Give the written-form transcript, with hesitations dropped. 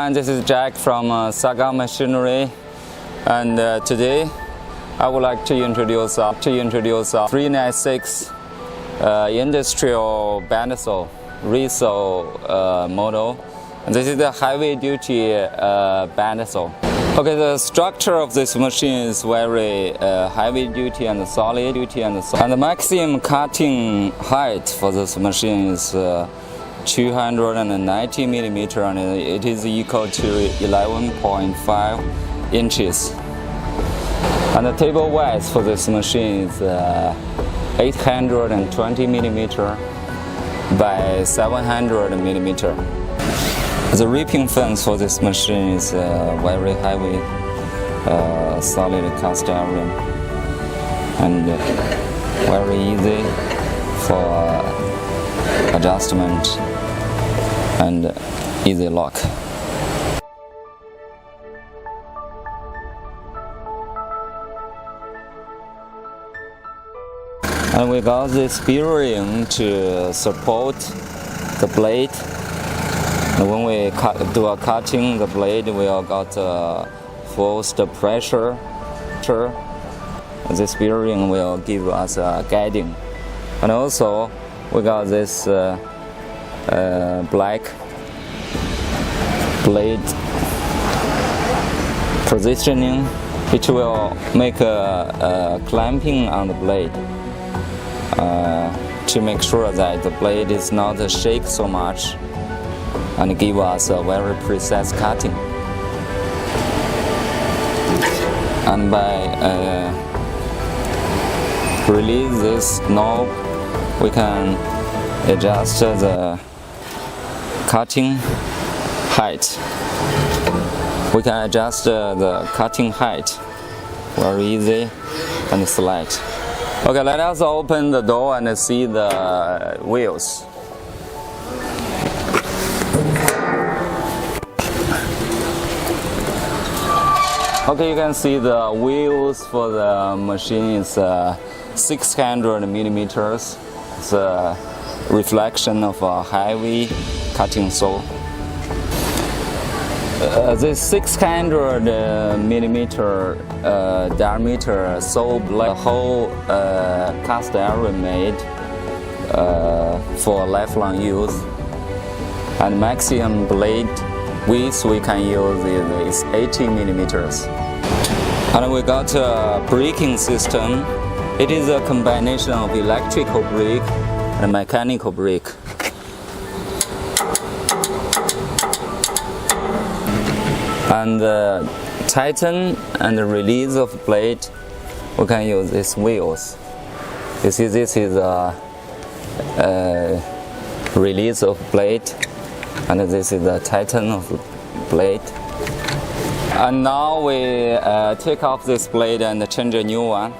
everyone, this is Jack from SAGA Machinery, and today I would like to introduce 396 industrial bandsaw resaw model. And this is the heavy duty bandsaw. Okay, the structure of this machine is very heavy duty and solid. And the maximum cutting height for this machine is 290 millimeter, and it is equal to 11.5 inches. And the table width for this machine is 820 millimeter by 700 millimeter. The reaping fence for this machine is very heavy, solid cast iron, and very easy for adjustment and easy lock. And we got this bearing to support the blade. And when we do a cutting, the blade will got forced pressure. This bearing will give us guiding. And also we got this black blade positioning, which will make a clamping on the blade to make sure that the blade is not shake so much and give us a very precise cutting. And by release this knob, we can adjust the cutting height. We can adjust the cutting height very easy and slight. Okay, let us open the door and see the wheels. Okay, you can see the wheels for the machine is 600 millimeters. It's a reflection of a heavy cutting saw. This 600 millimeter diameter saw blade, whole cast iron made for lifelong use, and maximum blade width we can use is 80 millimeters. And we got a braking system. It is a combination of electrical brake and mechanical brake. And tighten and release of blade, we can use these wheels. You see, this is a release of blade, and this is the tighten of blade. And now we take off this blade and change a new one.